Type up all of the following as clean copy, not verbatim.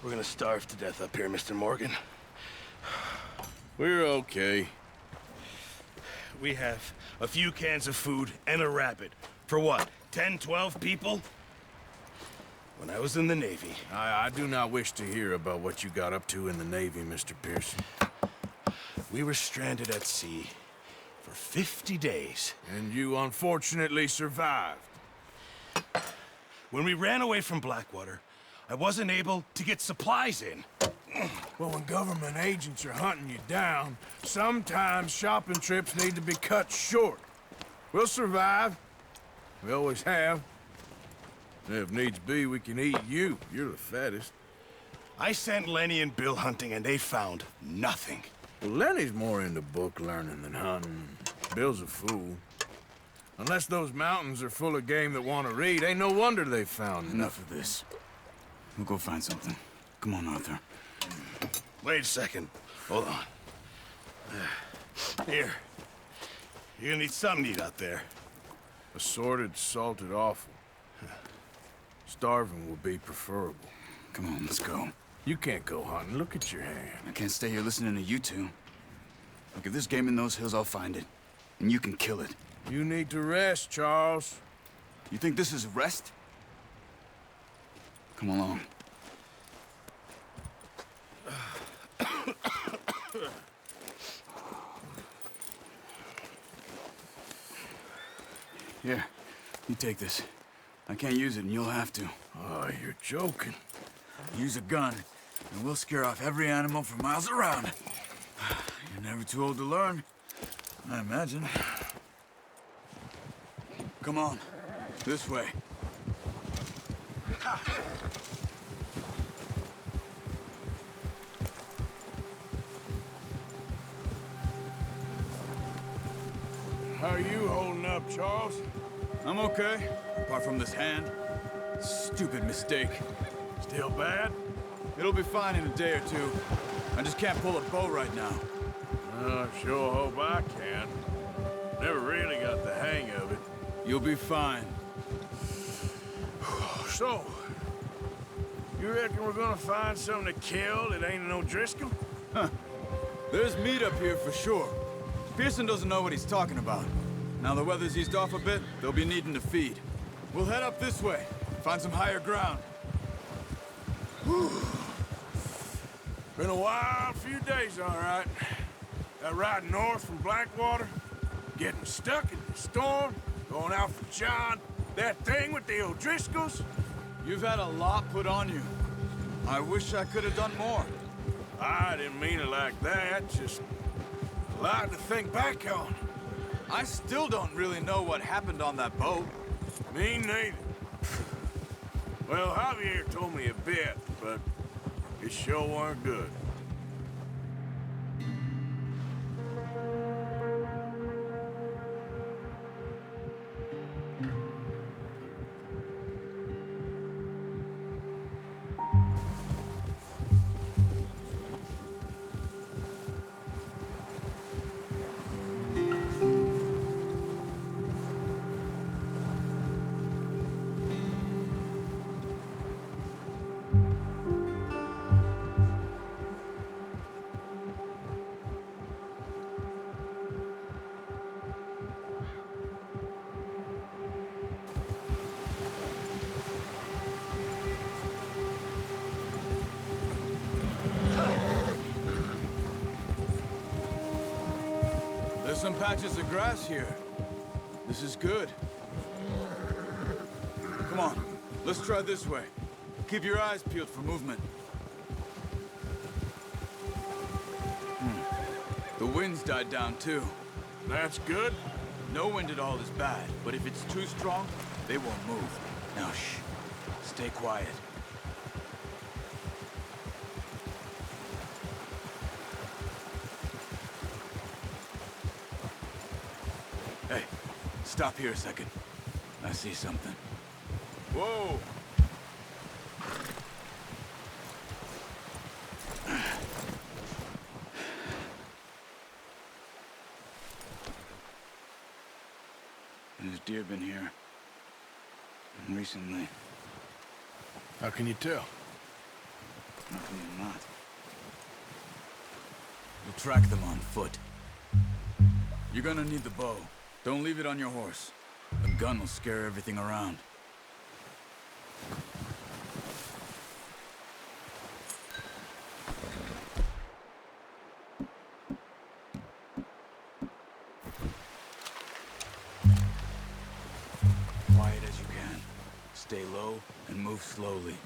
We're gonna starve to death up here, Mr. Morgan. We're okay. We have a few cans of food and a rabbit. For what, 10, 12 people? When I was in the Navy... I do not wish to hear about what you got up to in the Navy, Mr. Pearson. We were stranded at sea for 50 days. And you unfortunately survived. When we ran away from Blackwater, I wasn't able to get supplies in. Well, when government agents are hunting you down, sometimes shopping trips need to be cut short. We'll survive. We always have. And if needs be, we can eat you. You're the fattest. I sent Lenny and Bill hunting, and they found nothing. Well, Lenny's more into book learning than hunting. Bill's a fool. Unless those mountains are full of game that want to read, ain't no wonder they found Enough of this. We'll go find something. Come on, Arthur. Wait a second. Hold on. Here. You're gonna need something to eat out there. Assorted, salted offal. Starving will be preferable. Come on, let's go. You can't go hunting. Look at your hand. I can't stay here listening to you two. Look, if there's game in those hills, I'll find it. And you can kill it. You need to rest, Charles. You think this is rest? Come along. Here, you take this. I can't use it, and you'll have to. Oh, you're joking. Use a gun, and we'll scare off every animal for miles around. You're never too old to learn, I imagine. Come on, this way. How are you holding up, Charles? I'm okay, apart from this hand. Stupid mistake. Still bad? It'll be fine in a day or two. I just can't pull a bow right now. I sure hope I can. Never really got the hang of it. You'll be fine. So, you reckon we're gonna find something to kill that ain't no Driscoll? Huh. There's meat up here for sure. Pearson doesn't know what he's talking about. Now the weather's eased off a bit, they'll be needing to feed. We'll head up this way, find some higher ground. Been a wild few days, all right. That ride north from Blackwater, getting stuck in the storm, going out for John, that thing with the O'Driscolls. You've had a lot put on you. I wish I could have done more. I didn't mean it like that, just a lot to think back on. I still don't really know what happened on that boat. Me neither. Well, Javier told me a bit, but it sure weren't good. some patches of grass here. This is good. Come on, let's try this way. Keep your eyes peeled for movement. The wind's died down too. That's good. No wind at all is bad, but if it's too strong, they won't move. Now shh, stay quiet. Hey, stop here a second. I see something. Whoa! There's deer been here. Recently. How can you tell? How can you not? We'll track them on foot. You're gonna need the bow. Don't leave it on your horse. A gun will scare everything around. Quiet as you can. Stay low and move slowly.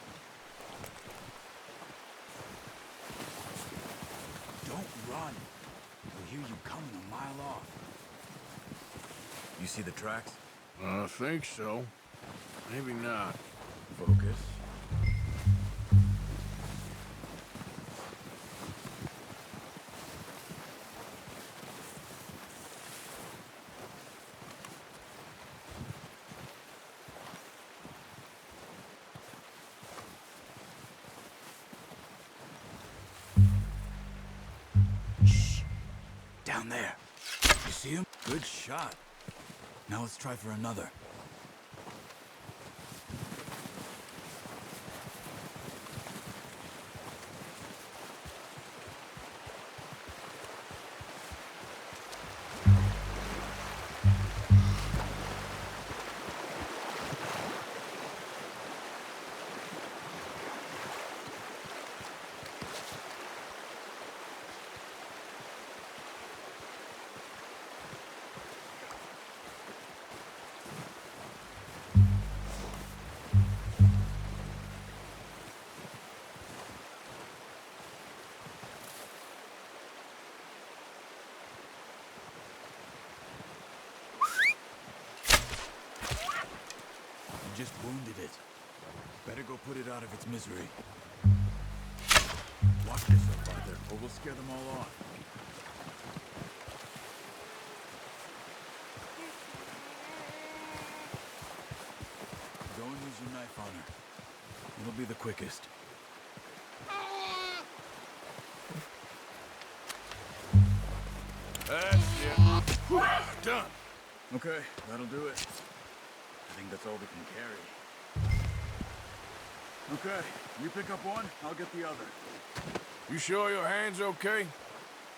Don't run. We'll hear you coming a mile off. You see the tracks? I think so. Maybe not. Focus. Shh. Down there. You see him? Good shot. Now let's try for another. Just wounded it. Better go put it out of its misery. Watch yourself, Arthur, or we'll scare them all off. Go and use your knife on her. It'll be the quickest. That's it. Whew, done. Okay, that'll do it. I think that's all we can carry. Okay, you pick up one, I'll get the other. You sure your hand's okay?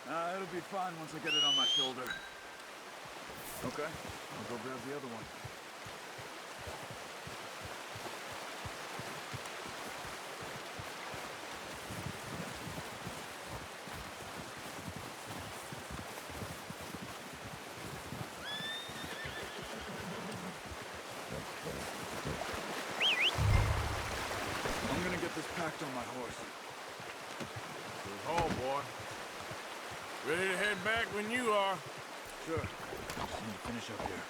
It'll be fine once I get it on my shoulder. Okay, I'll go grab the other one. I'm gonna get this packed on my horse. Good haul, boy. Ready to head back when you are. Sure. Just need to finish up here.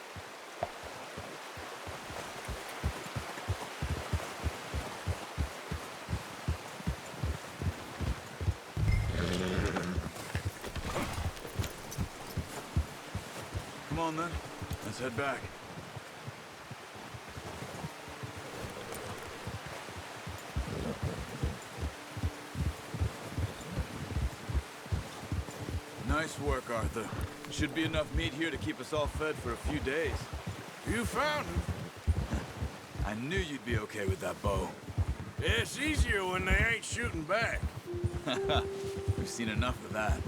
Come on then. Let's head back. Nice work, Arthur. Should be enough meat here to keep us all fed for a few days. You found him. I knew you'd be okay with that bow. It's easier when they ain't shooting back. We've seen enough of that.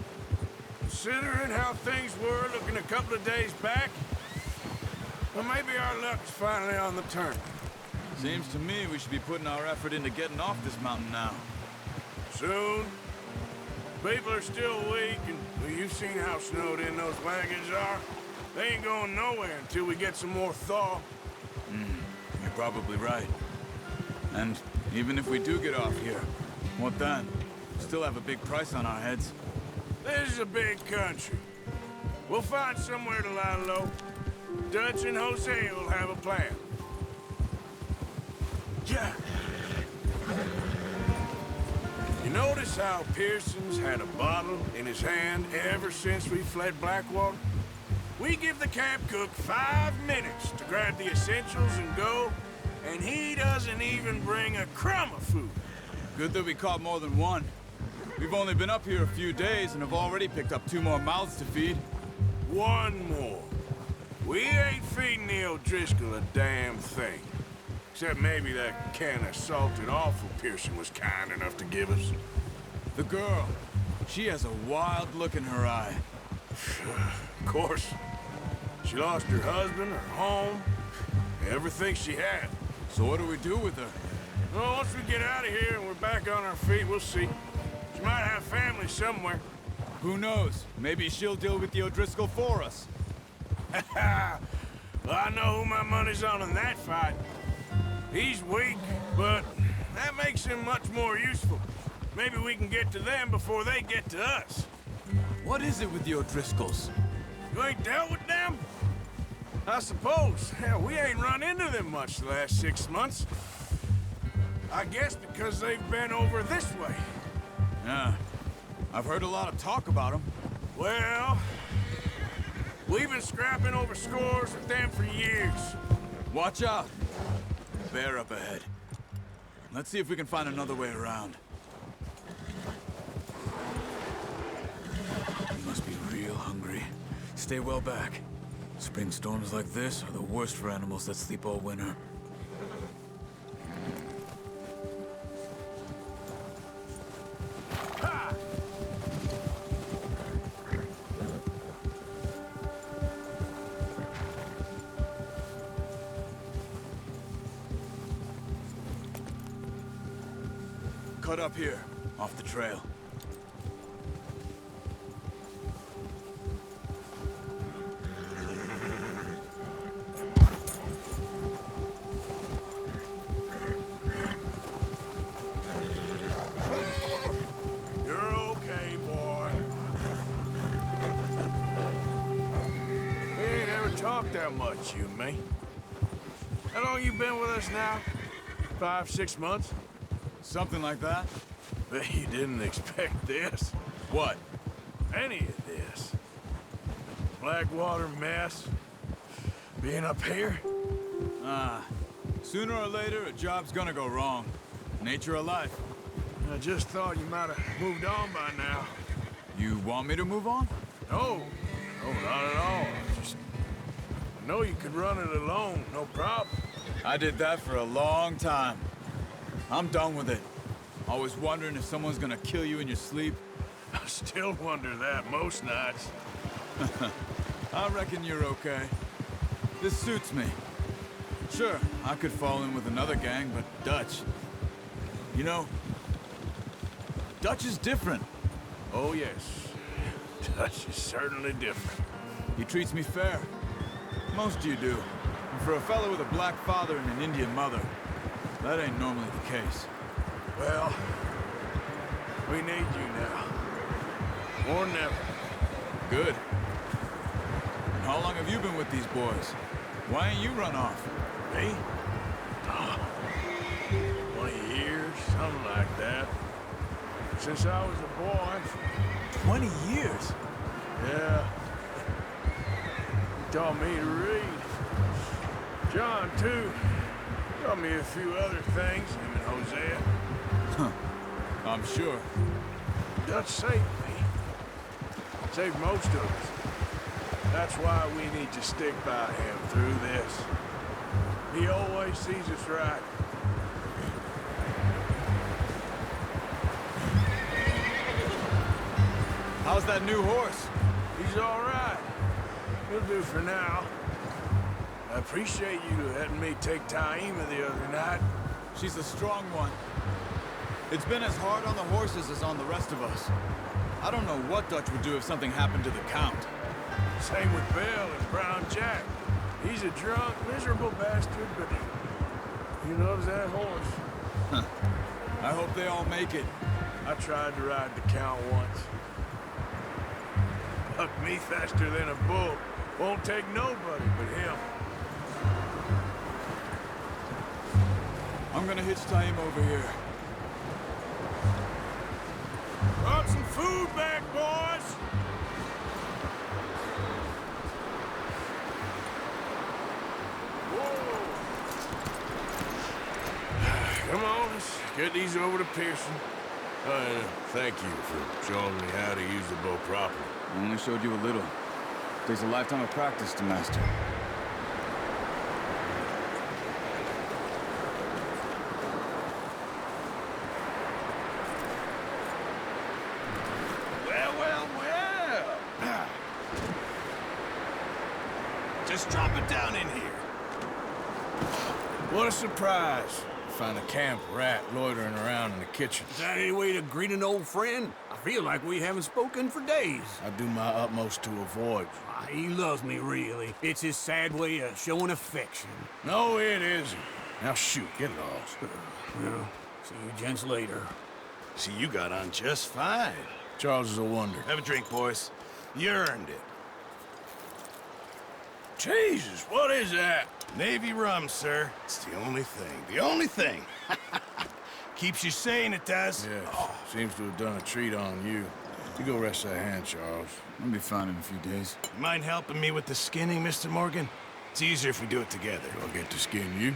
Considering how things were looking a couple of days back, well, maybe our luck's finally on the turn. Seems to me we should be putting our effort into getting off this mountain now. Soon. People are still weak, and well, you've seen how snowed in those wagons are. They ain't going nowhere until we get some more thaw. You're probably right. And even if we do get off here, what then? Still have a big price on our heads. This is a big country. We'll find somewhere to lie low. Dutch and Jose will have a plan. Yeah. You notice how Pearson's had a bottle in his hand ever since we fled Blackwater? We give the camp cook 5 minutes to grab the essentials and go, and he doesn't even bring a crumb of food. Good that we caught more than one. We've only been up here a few days and have already picked up 2 more mouths to feed. 1 more. We ain't feeding the O'Driscoll a damn thing. Except maybe that can of salted offal Pearson was kind enough to give us. The girl, she has a wild look in her eye. Of course. She lost her husband, her home, everything she had. So what do we do with her? Well, once we get out of here and we're back on our feet, we'll see. She might have family somewhere. Who knows? Maybe she'll deal with the O'Driscoll for us. Well, I know who my money's on in that fight. He's weak, but that makes him much more useful. Maybe we can get to them before they get to us. What is it with the O'Driscolls? You ain't dealt with them? I suppose. Hell, we ain't run into them much the last 6 months. I guess because they've been over this way. Yeah. I've heard a lot of talk about them. Well, we've been scrapping over scores with them for years. Watch out. Bear up ahead. Let's see if we can find another way around. You must be real hungry. Stay well back. Spring storms like this are the worst for animals that sleep all winter. Ha! Cut up here, off the trail. You're okay, boy. We ain't ever talked that much, you and me. How long you been with us now? 5, 6 months? Something like that? Bet you didn't expect this. What? Any of this. Blackwater mess. Being up here. Sooner or later, a job's gonna go wrong. Nature of life. I just thought you might have moved on by now. You want me to move on? No, not at all. I know you could run it alone, no problem. I did that for a long time. I'm done with it. Always wondering if someone's gonna kill you in your sleep. I still wonder that most nights. I reckon you're okay. This suits me. Sure, I could fall in with another gang, but Dutch... You know, Dutch is different. Oh, yes. Dutch is certainly different. He treats me fair. Most of you do. And for a fellow with a black father and an Indian mother, that ain't normally the case. Well, we need you now. More than ever. Good. And how long have you been with these boys? Why ain't you run off? Me? 20 years, something like that. Since I was a boy. 20 years? Yeah. He taught me to read. John, too. Taught me a few other things, him and Hosea. Huh. I'm sure. Dutch saved me. Saved most of us. That's why we need to stick by him through this. He always sees us right. How's that new horse? He's all right. He'll do for now. I appreciate you letting me take Taima the other night. She's a strong one. It's been as hard on the horses as on the rest of us. I don't know what Dutch would do if something happened to the Count. Same with Bill and Brown Jack. He's a drunk, miserable bastard, but he loves that horse. I hope they all make it. I tried to ride the Count once. Bucked me faster than a bull. Won't take nobody but him. I'm gonna hitch tie him over here. Brought some food back, boys! Whoa. Come on, let's get these over to Pearson. Thank you for showing me how to use the bow properly. I only showed you a little. Takes a lifetime of practice to master. Well. Just drop it down in here. What a surprise. Find a camp rat loitering around in the kitchen. Is that any way to greet an old friend? I feel like we haven't spoken for days. I do my utmost to avoid you. He loves me, really. It's his sad way of showing affection. No, it isn't. Now shoot, get lost. Well, see you gents later. See, you got on just fine. Charles is a wonder. Have a drink, boys. You earned it. Jesus, what is that? Navy rum, sir. It's the only thing. The only thing. Keeps you sane, it does. Yes, seems to have done a treat on you. You go rest that hand, Charles. I'll be fine in a few days. You mind helping me with the skinning, Mr. Morgan? It's easier if we do it together. I'll get to skin you.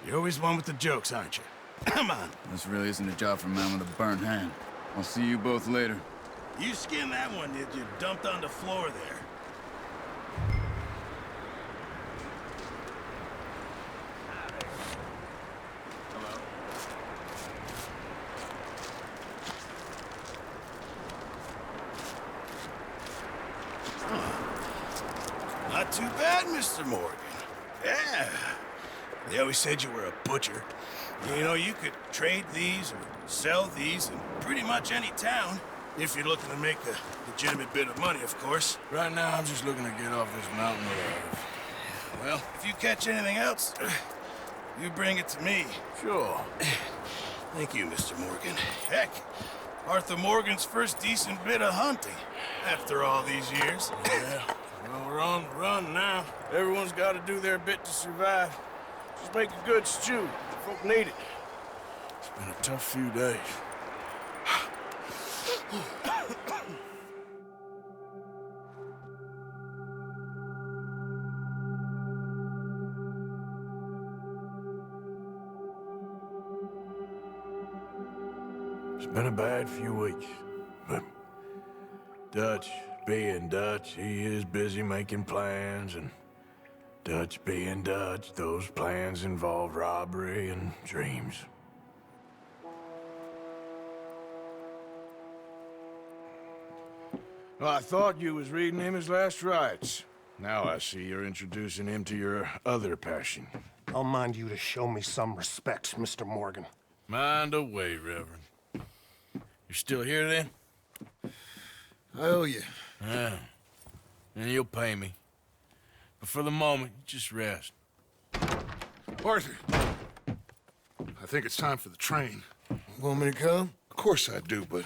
You're always one with the jokes, aren't you? Come on. This really isn't a job for a man with a burnt hand. I'll see you both later. You skinned that one, did you? Dumped on the floor there. Not too bad, Mr. Morgan. Yeah. They always said you were a butcher. You know, you could trade these or sell these in pretty much any town. If you're looking to make a legitimate bit of money, of course. Right now, I'm just looking to get off this mountain alive. Well, if you catch anything else, you bring it to me. Sure. Thank you, Mr. Morgan. Heck, Arthur Morgan's first decent bit of hunting after all these years. Yeah. Well, we're on the run now. Everyone's got to do their bit to survive. Just make a good stew. Folk need it. It's been a tough few days. It's been a bad few weeks, but Dutch being Dutch, he is busy making plans, and Dutch being Dutch, those plans involve robbery and dreams. Well, I thought you was reading him his last rites. Now I see you're introducing him to your other passion. I'll mind you to show me some respect, Mr. Morgan. Mind away, Reverend. You're still here, then? I owe you. Yeah. And you'll pay me. But for the moment, just rest. Arthur, I think it's time for the train. Want me to come? Of course I do, but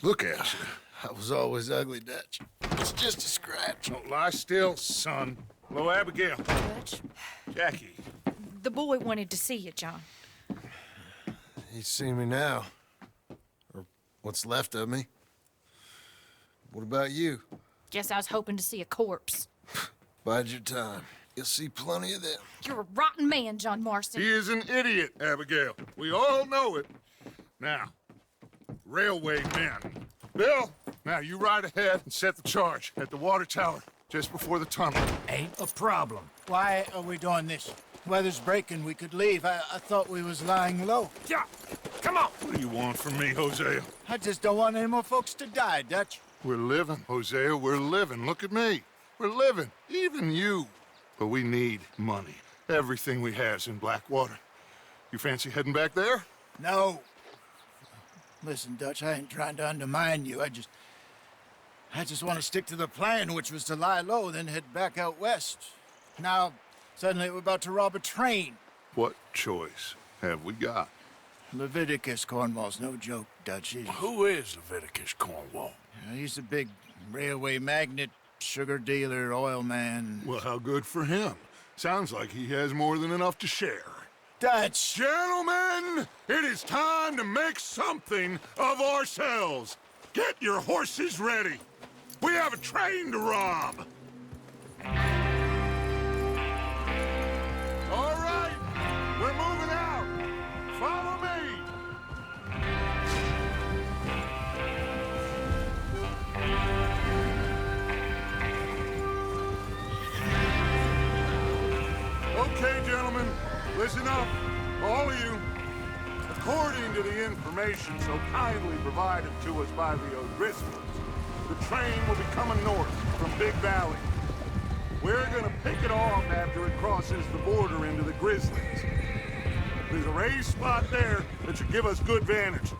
look at you. I was always ugly, Dutch. It's just a scratch. Don't lie still, son. Hello, Abigail. Dutch, Jackie. the boy wanted to see you, John. He's seen me now. Or what's left of me. What about you? Guess I was hoping to see a corpse. Bide your time. You'll see plenty of them. You're a rotten man, John Marston. He is an idiot, Abigail. We all know it. Now, railway men. Bill, now you ride ahead and set the charge at the water tower just before the tunnel. Ain't a problem. Why are we doing this? Weather's breaking. We could leave. I thought we was lying low. Yeah, come on. What do you want from me, Hosea? I just don't want any more folks to die, Dutch. We're living, Hosea. We're living. Look at me. We're living. Even you. But we need money. Everything we has in Blackwater. You fancy heading back there? No. Listen, Dutch, I ain't trying to undermine you. I just want to stick to the plan, which was to lie low, then head back out west. Now, suddenly we're about to rob a train. What choice have we got? Leviticus Cornwall's no joke, Dutch. Who is Leviticus Cornwall? He's a big railway magnate, sugar dealer, oil man. Well, how good for him. Sounds like he has more than enough to share. Dutch! Gentlemen, it is time to make something of ourselves. Get your horses ready. We have a train to rob. All right, we're moving out. Follow me. Okay, gentlemen, listen up, all of you. According to the information so kindly provided to us by the O'Driscolls, the train will be coming north from Big Valley. We're gonna pick it off after it crosses the border into the Grizzlies. There's a raised spot there that should give us good vantage.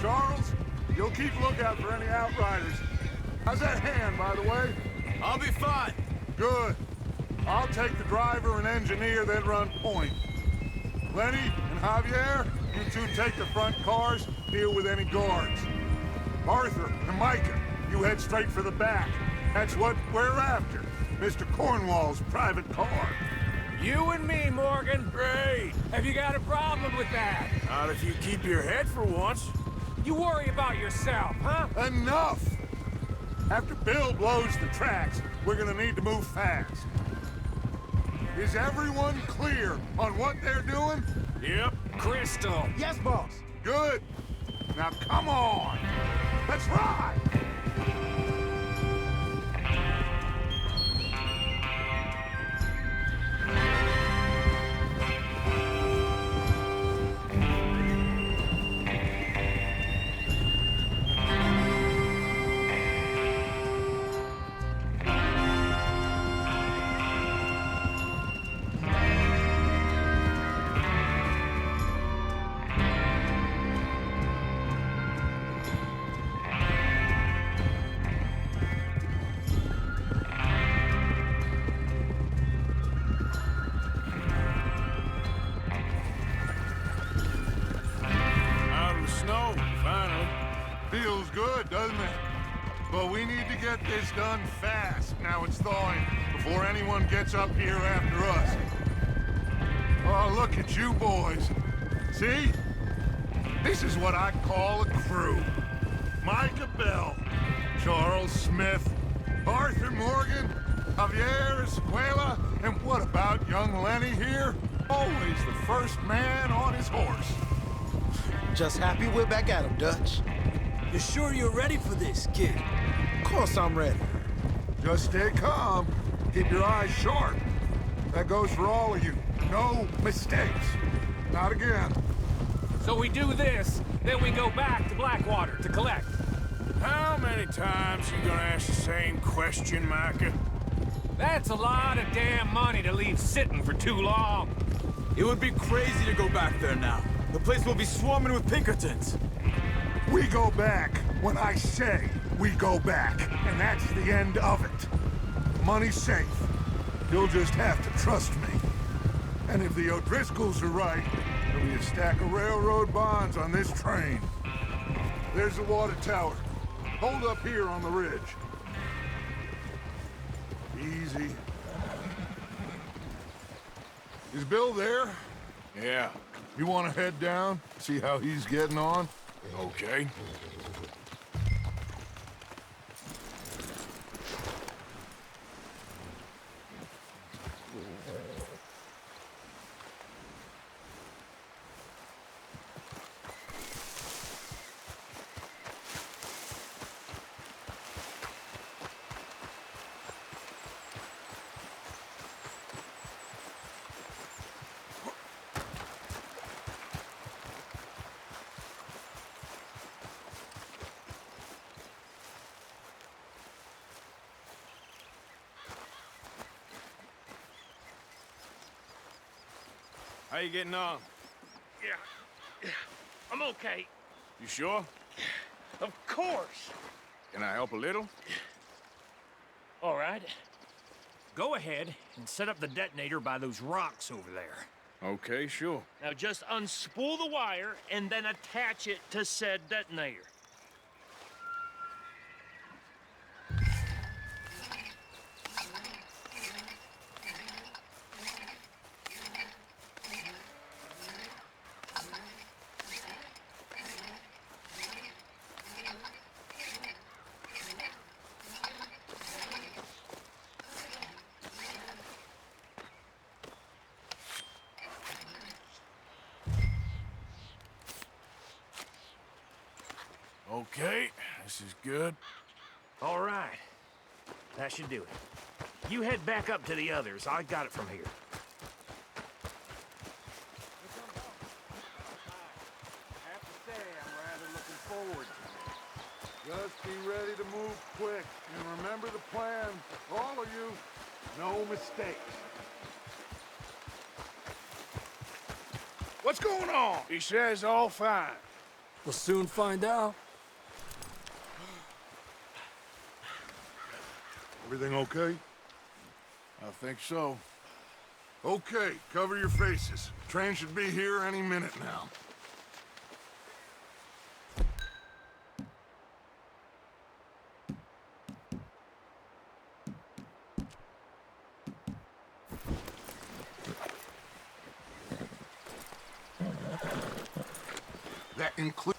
Charles, you'll keep lookout for any outriders. How's that hand, by the way? I'll be fine. Good. I'll take the driver and engineer, then run point. Lenny and Javier, you two take the front cars, deal with any guards. Arthur and Micah, you head straight for the back. That's what we're after. Mr. Cornwall's private car. You and me, Morgan. Great. Have you got a problem with that? Not if you keep your head for once. You worry about yourself, huh? Enough! After Bill blows the tracks, we're gonna need to move fast. Is everyone clear on what they're doing? Yep. Crystal. Yes, boss. Good. Now come on. Let's ride! Feels good, doesn't it? But we need to get this done fast. Now it's thawing, before anyone gets up here after us. Oh, look at you boys. See? This is what I call a crew. Micah Bell, Charles Smith, Arthur Morgan, Javier Escuela, and what about young Lenny here? Always the first man on his horse. Just happy we're back at him, Dutch. You sure you're ready for this, kid? Of course I'm ready. Just stay calm. Keep your eyes sharp. That goes for all of you. No mistakes. Not again. So we do this, then we go back to Blackwater to collect. How many times you gonna ask the same question, Micah? That's a lot of damn money to leave sitting for too long. It would be crazy to go back there now. The place will be swarming with Pinkertons. We go back when I say we go back, and that's the end of it. The money's safe. You'll just have to trust me. And if the O'Driscolls are right, there'll be a stack of railroad bonds on this train. There's the water tower. Hold up here on the ridge. Easy. Is Bill there? Yeah. You want to head down, see how he's getting on? Okay. How you getting on? Yeah, I'm okay. You sure? Of course. Can I help a little? All right. Go ahead and set up the detonator by those rocks over there. Okay, sure. Now just unspool the wire and then attach it to said detonator. Okay, this is good. All right. That should do it. You head back up to the others. I got it from here. I have to say, I'm rather looking forward to it. Just be ready to move quick, and remember the plan. All of you, no mistakes. What's going on? He says all fine. We'll soon find out. Everything okay? I think so. Okay, cover your faces. Train should be here any minute now. That includes...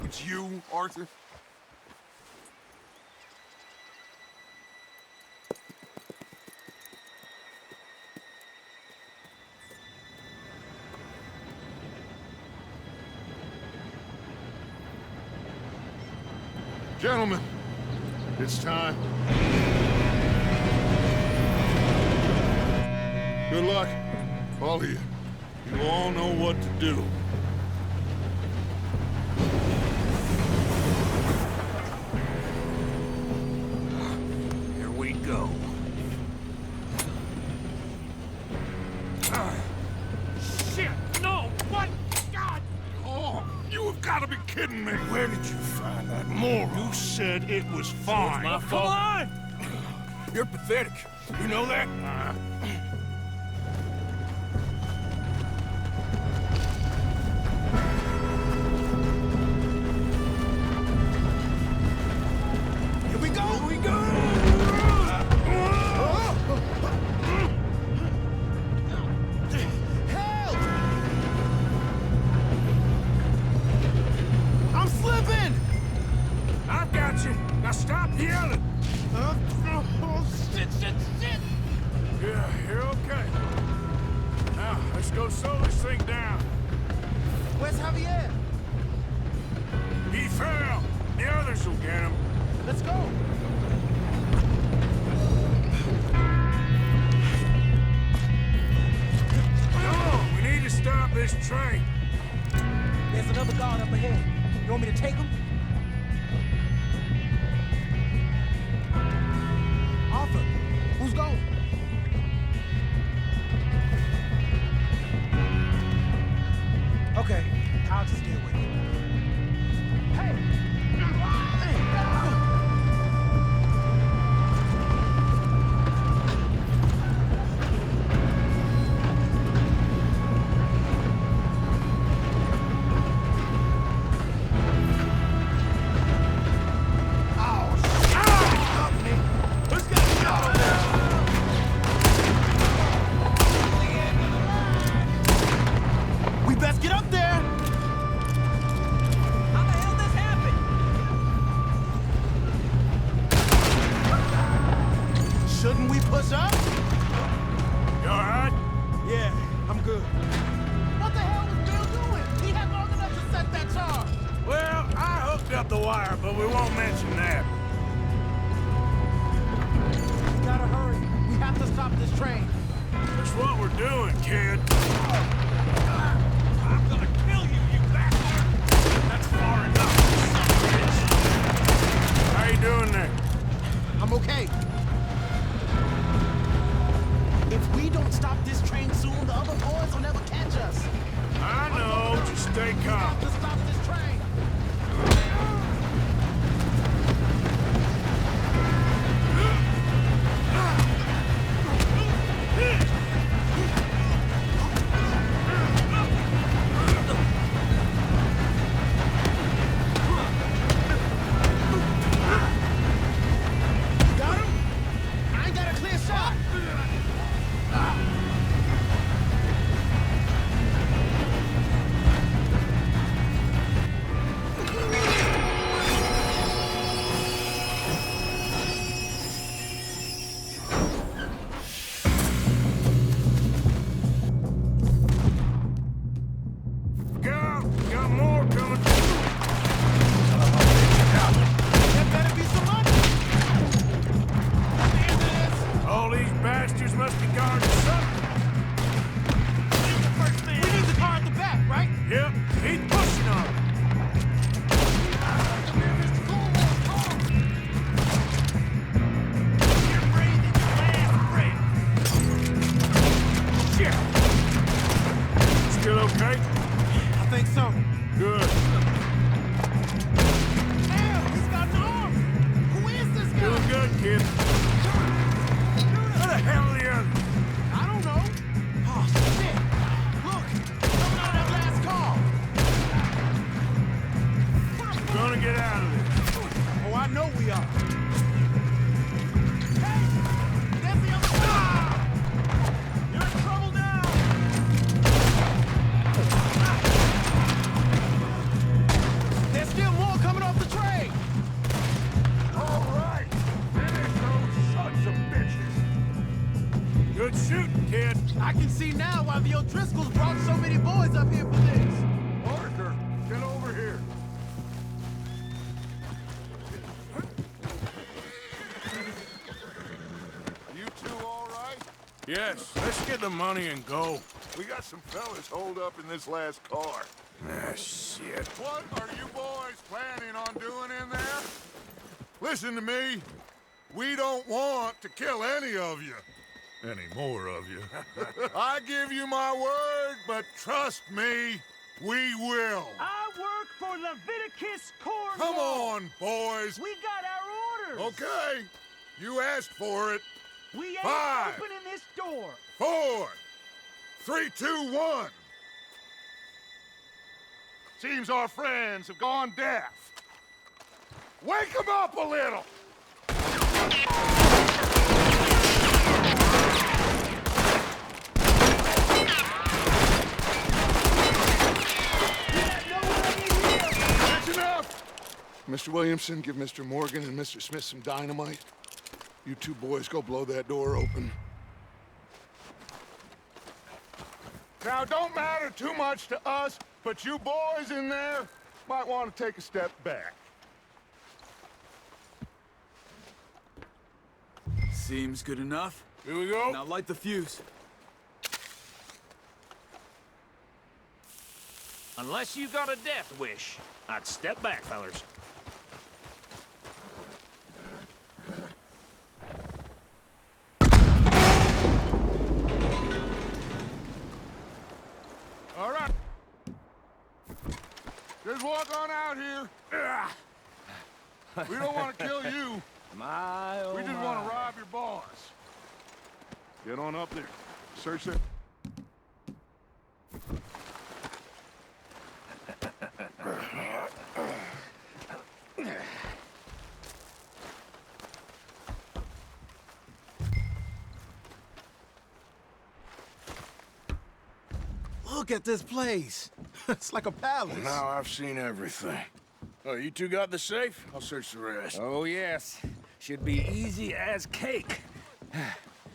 It's you, Arthur? Gentlemen, it's time. Good luck, all of you. You all know what to do. Here we go. Shit! No! What? God! Oh, you have got to be kidding me. Where did you find that moron? You said it was fine. My fault. Come on! You're pathetic. You know that? Here we go! Here we go! Help! I'm slipping! I've got you. Now stop yelling. Shit, shit, shit! Yeah, you're okay. Now, let's go slow this thing down. Where's Javier? He fell. The others will get him. Let's go. Come on, we need to stop this train. There's another guard up ahead. You want me to take him? Arthur, who's going? Okay, I'll just deal with it. Hey! We best get up there! How the hell this happened? Shouldn't we push up? You all right? Yeah, I'm good. What the hell was Bill doing? He had long enough to set that charge. Well, I hooked up the wire, but we won't mention that. We gotta hurry. We have to stop this train. That's what we're doing, kid. I'm gonna kill you, you bastard! That's far enough. How you doing there? I'm okay. If we don't stop this train soon, the other boys will never Good shooting, kid. I can see now why the O'Driscolls brought so many boys up here for this. Parker, get over here. You two all right? Yes, let's get the money and go. We got some fellas holed up in this last car. Ah, shit. What are you boys planning on doing in there? Listen to me. We don't want to kill any of you. Any more of you. I give you my word, but trust me, we will. I work for Leviticus Cornwall. Come on, boys. We got our orders. Okay. You asked for it. We ain't 5, opening this door. 4, 3, 2, 1. Seems our friends have gone deaf. Wake them up a little! That's enough! Mr. Williamson, give Mr. Morgan and Mr. Smith some dynamite. You two boys go blow that door open. Now, don't matter too much to us, but you boys in there might want to take a step back. Seems good enough. Here we go. Now light the fuse. Unless you got a death wish, I'd step back, fellers. All right. Just walk on out here. We don't want to kill you. My, oh We just want to rob your boss. Get on up there. Search it. Look at this place. It's like a palace. Now I've seen everything. Oh, you two got the safe? I'll search the rest. Oh, yes. Should be easy as cake.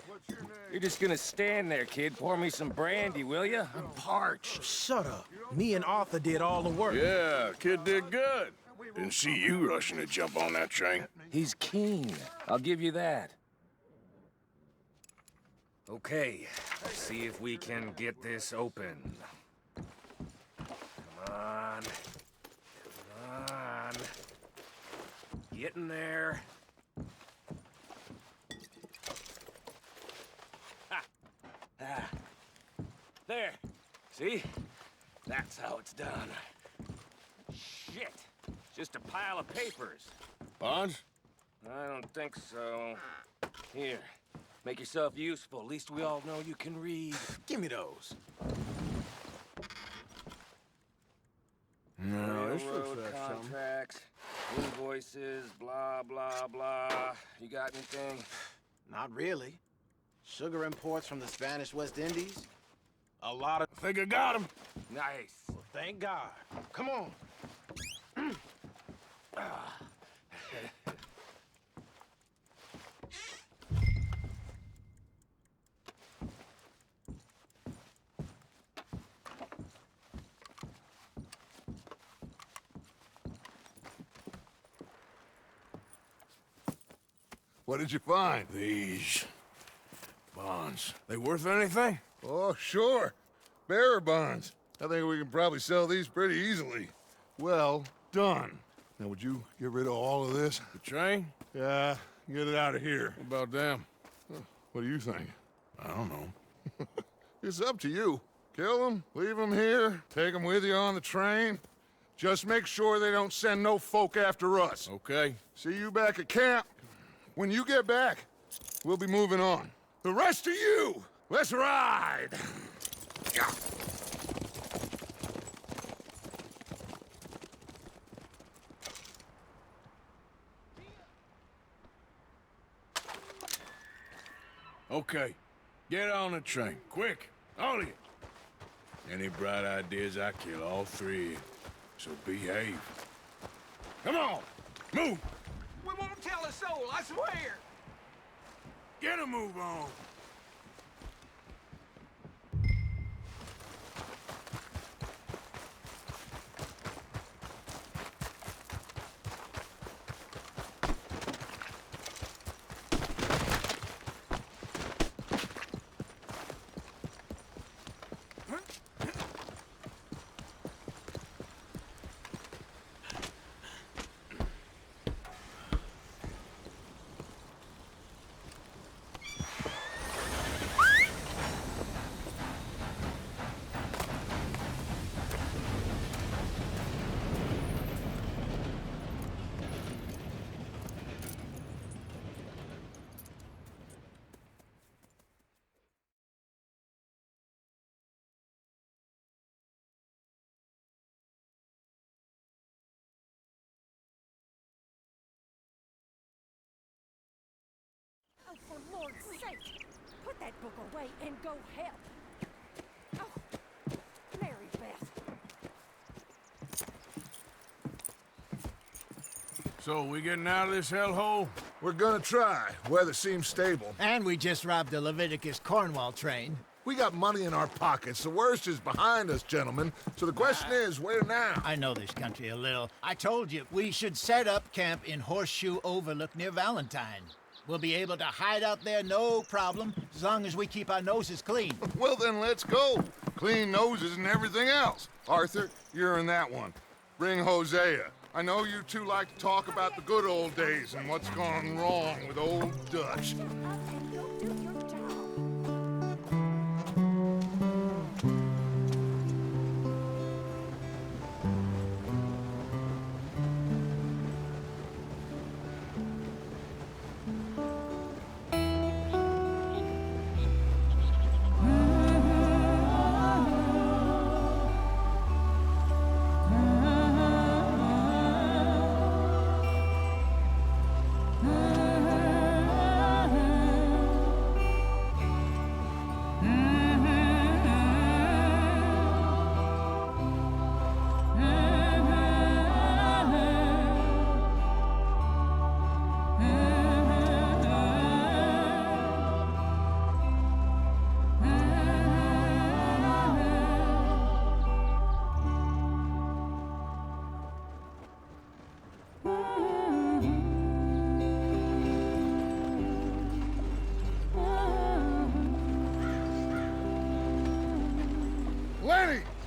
What's your name? You're just gonna stand there, kid. Pour me some brandy, will you? I'm parched. Shut up. Me and Arthur did all the work. Yeah, kid did good. Didn't see you rushing to jump on that train. He's keen. I'll give you that. Okay, let's see if we can get this open. Come on. Come on. Get in there. Ha! Ah. There. See? That's how it's done. Shit. Just a pile of papers. Bonds? I don't think so. Here. Make yourself useful. At least we all know you can read. Give me those. No, this looks Railroad like something. contracts, invoices, blah, blah, blah. You got anything? Not really. Sugar imports from the Spanish West Indies. A lot of... I think I got him. Nice. Well, thank God. Come on. What did you find? These bonds. They worth anything? Oh, sure. Bearer bonds. I think we can probably sell these pretty easily. Well done. Now, would you get rid of all of this? The train? Yeah, get it out of here. What about them? What do you think? I don't know. It's up to you. Kill them, leave them here, take them with you on the train. Just make sure they don't send no folk after us. Okay. See you back at camp. When you get back, we'll be moving on. The rest of you, let's ride! Yeah. Okay. Get on the train. Quick. All of you. Any bright ideas, I kill all three of you. So behave. Come on! Move! We won't tell a soul, I swear. Get a move on! book away and go help. Oh, Mary Beth. So, we getting out of this hellhole? We're gonna try. Weather seems stable. And we just robbed the Leviticus Cornwall train. We got money in our pockets. The worst is behind us, gentlemen. So the question is, where now? I know this country a little. I told you, we should set up camp in Horseshoe Overlook near Valentine. We'll be able to hide out there, no problem, as long as we keep our noses clean. Well, then let's go. Clean noses and everything else. Arthur, you're in that one. Bring Hosea. I know you two like to talk about the good old days and what's gone wrong with old Dutch.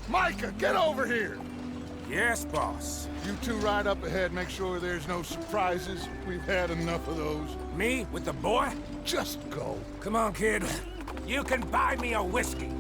Micah, get over here! Yes, boss. You two ride up ahead, make sure there's no surprises. We've had enough of those. Me? With the boy? Just go. Come on, kid. You can buy me a whiskey.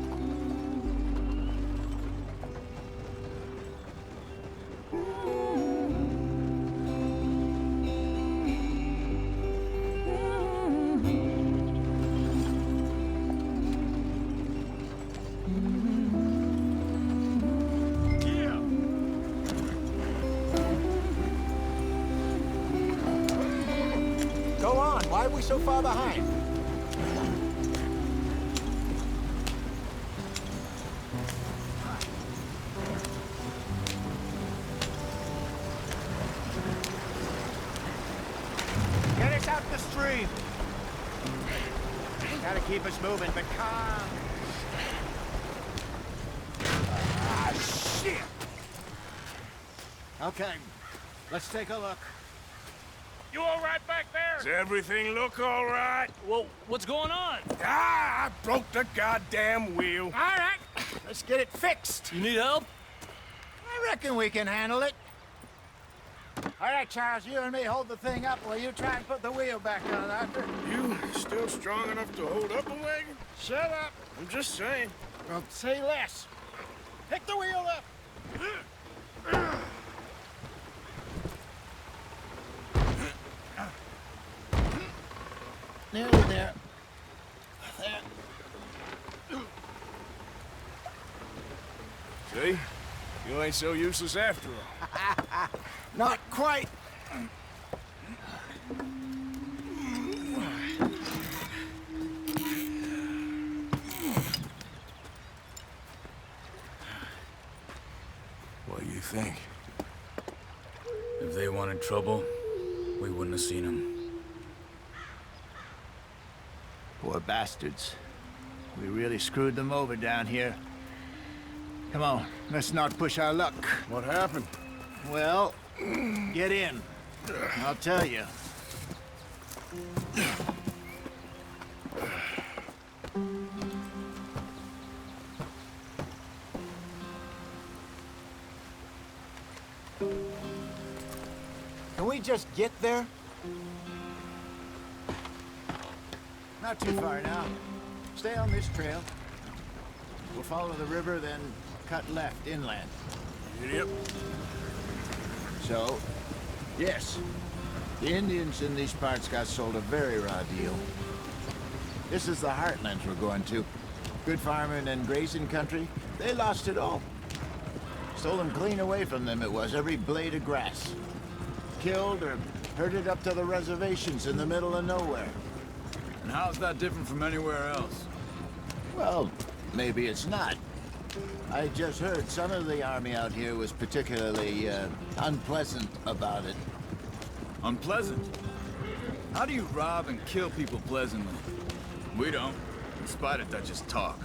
Why are we so far behind? Get us out the stream. Gotta keep us moving, but calm. Ah, shit! Okay, let's take a look. You all right back there? Does everything look all right? Well, what's going on? Ah, I broke the goddamn wheel. All right, let's get it fixed. You need help? I reckon we can handle it. All right, Charles, you and me hold the thing up while you try and put the wheel back on, Arthur. You still strong enough to hold up a wagon? Shut up. I'm just saying. Well, say less. Pick the wheel up. Nearly there. There. See? You ain't so useless after all. Not quite. What do you think? If they wanted trouble, we wouldn't have seen them. Poor bastards. We really screwed them over down here. Come on, let's not push our luck. What happened? Well, get in. I'll tell you. Can we just get there? Not too far now. Stay on this trail. We'll follow the river, then cut left inland. Yep. So, yes, the Indians in these parts got sold a very raw deal. This is the heartlands we're going to. Good farming and grazing country, they lost it all. Stole them clean away from them, it was, every blade of grass. Killed or herded up to the reservations in the middle of nowhere. And how's that different from anywhere else? Well, maybe it's not. I just heard some of the army out here was particularly, unpleasant about it. Unpleasant? How do you rob and kill people pleasantly? We don't, in spite of Dutch's talk.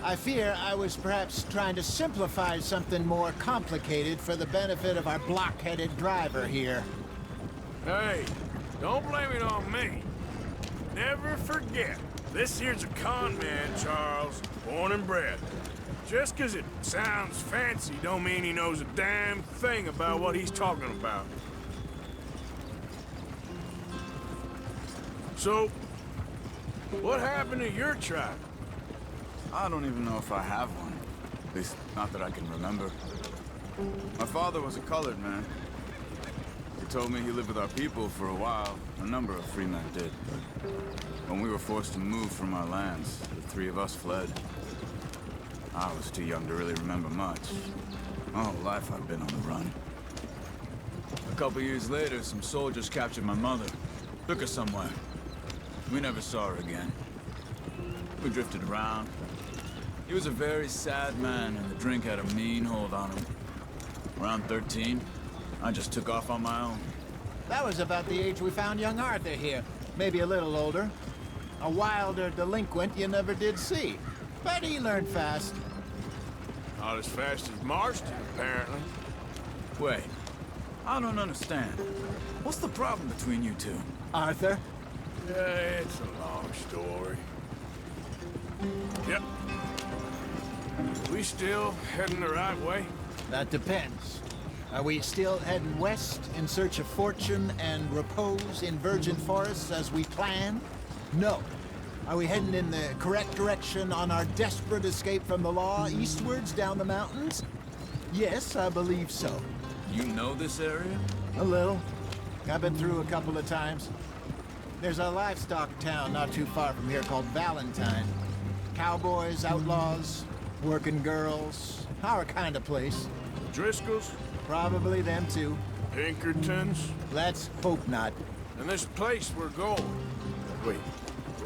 I fear I was perhaps trying to simplify something more complicated for the benefit of our block-headed driver here. Hey, don't blame it on me. Never forget, this here's a con man, Charles, born and bred. Just 'cause it sounds fancy don't mean he knows a damn thing about what he's talking about. So, what happened to your tribe? I don't even know if I have one. At least, not that I can remember. My father was a colored man. He told me he lived with our people for a while. A number of free men did, but when we were forced to move from our lands, the three of us fled. I was too young to really remember much. My whole life I've been on the run. A couple years later, some soldiers captured my mother. Took her somewhere. We never saw her again. We drifted around. He was a very sad man, and the drink had a mean hold on him. Around 13, I just took off on my own. That was about the age we found young Arthur here. Maybe a little older. A wilder delinquent you never did see. But he learned fast. Not as fast as Marston, apparently. Wait, I don't understand. What's the problem between you two? Arthur? Yeah, it's a long story. Yep. We still heading the right way? That depends. Are we still heading west in search of fortune and repose in virgin forests as we planned? No. Are we heading in the correct direction on our desperate escape from the law eastwards down the mountains? Yes, I believe so. You know this area? A little. I've been through a couple of times. There's a livestock town not too far from here called Valentine. Cowboys, outlaws, working girls, our kind of place. Driscoll's? Probably them too. Pinkertons? Let's hope not. And this place we're going. Wait,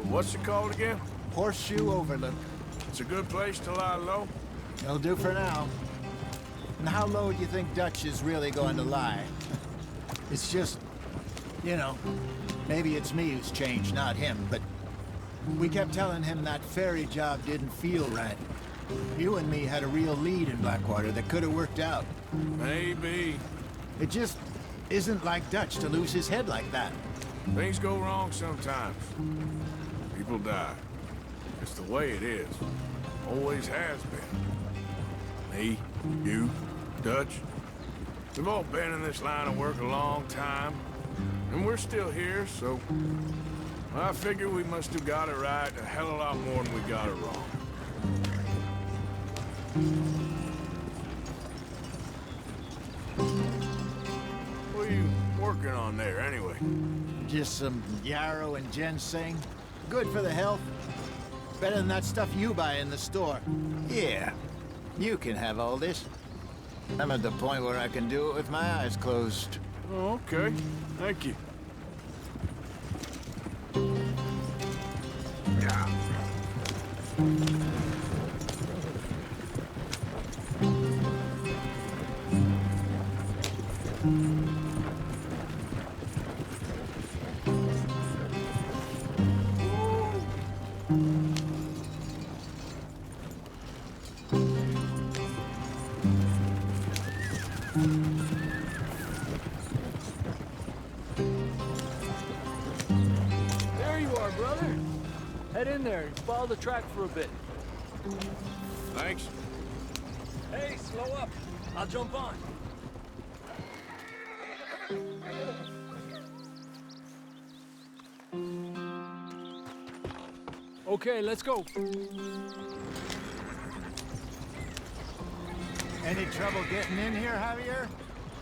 what's it called again? Horseshoe Overlook. It's a good place to lie low? It'll do for now. And how low do you think Dutch is really going to lie? It's just, you know, maybe it's me who's changed, not him, but we kept telling him that ferry job didn't feel right. You and me had a real lead in Blackwater that could have worked out. Maybe. It just isn't like Dutch to lose his head like that. Things go wrong sometimes. People die. It's the way it is. Always has been. Me, you, Dutch. We've all been in this line of work a long time. And we're still here, so... I figure we must have got it right a hell of a lot more than we got it wrong. What are you working on there, anyway? Just some yarrow and ginseng. Good for the health. Better than that stuff you buy in the store. Yeah, you can have all this. I'm at the point where I can do it with my eyes closed. Oh, okay. Thank you. Yeah. There you are, brother. Head in there and follow the track for a bit. Thanks. Hey, slow up. I'll jump on. Okay, let's go. Any trouble getting in here, Javier?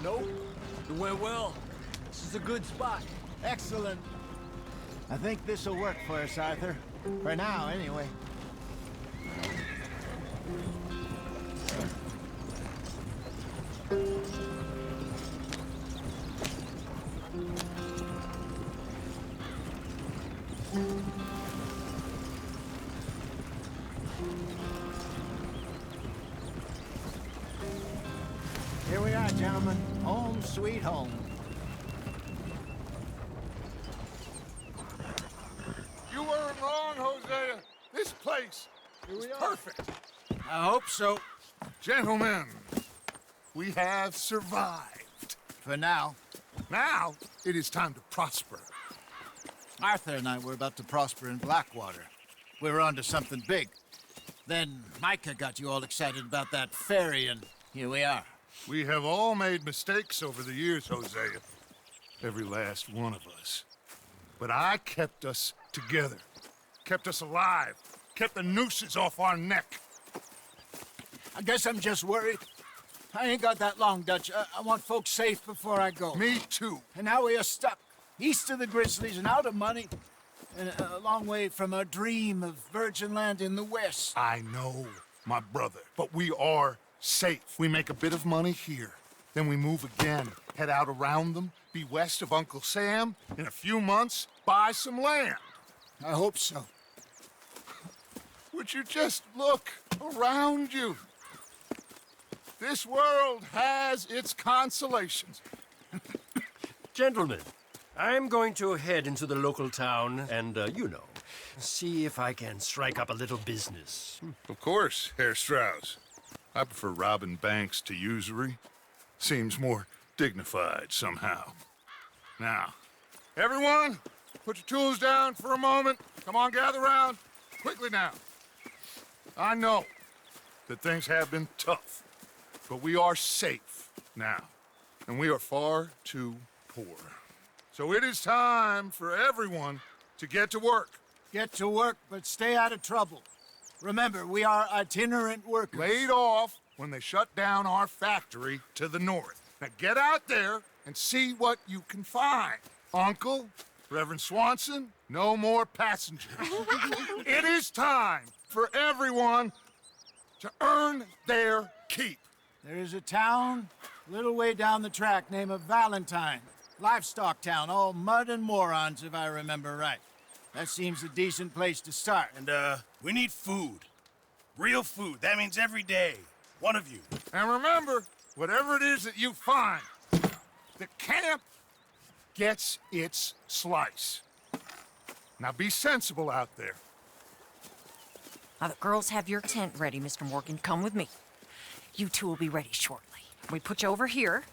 Nope. It went well. This is a good spot. Excellent. I think this'll work for us, Arthur. For now, anyway. sweet home. You weren't wrong, Hosea. This place is perfect. I hope so. Gentlemen, we have survived. For now. Now, it is time to prosper. Arthur and I were about to prosper in Blackwater. We were onto something big. Then Micah got you all excited about that ferry, and here we are. We have all made mistakes over the years, Hosea. Every last one of us. But I kept us together. Kept us alive. Kept the nooses off our neck. I guess I'm just worried. I ain't got that long, Dutch. I want folks safe before I go. Me too. And now we are stuck, east of the Grizzlies and out of money, and a long way from our dream of virgin land in the west. I know, my brother, but we are safe. We make a bit of money here, then we move again, head out around them, be west of Uncle Sam, in a few months, buy some land. I hope so. Would you just look around you? This world has its consolations. Gentlemen, I'm going to head into the local town and, see if I can strike up a little business. Of course, Herr Strauss. I prefer robbing banks to usury. Seems more dignified somehow. Now, everyone, put your tools down for a moment. Come on, gather round. Quickly now. I know that things have been tough, but we are safe now, and we are far too poor. So it is time for everyone to get to work. Get to work, but stay out of trouble. Remember, we are itinerant workers. Laid off when they shut down our factory to the north. Now get out there and see what you can find. Uncle, Reverend Swanson, no more passengers. It is time for everyone to earn their keep. There is a town a little way down the track named Valentine. Livestock town, all mud and morons, if I remember right. That seems a decent place to start. And, we need food. Real food. That means every day. One of you. And remember, whatever it is that you find, the camp gets its slice. Now be sensible out there. Now, the girls have your tent ready, Mr. Morgan. Come with me. You two will be ready shortly. We put you over here.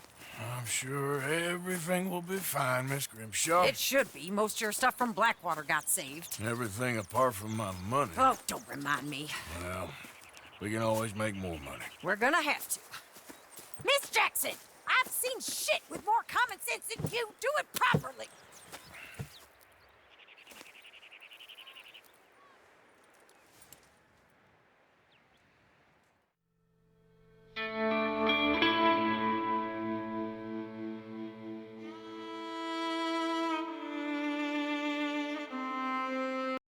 I'm sure everything will be fine, Miss Grimshaw. It should be. Most of your stuff from Blackwater got saved. Everything apart from my money. Oh, don't remind me. Well, we can always make more money. We're gonna have to. Miss Jackson, I've seen shit with more common sense than you. Do it properly.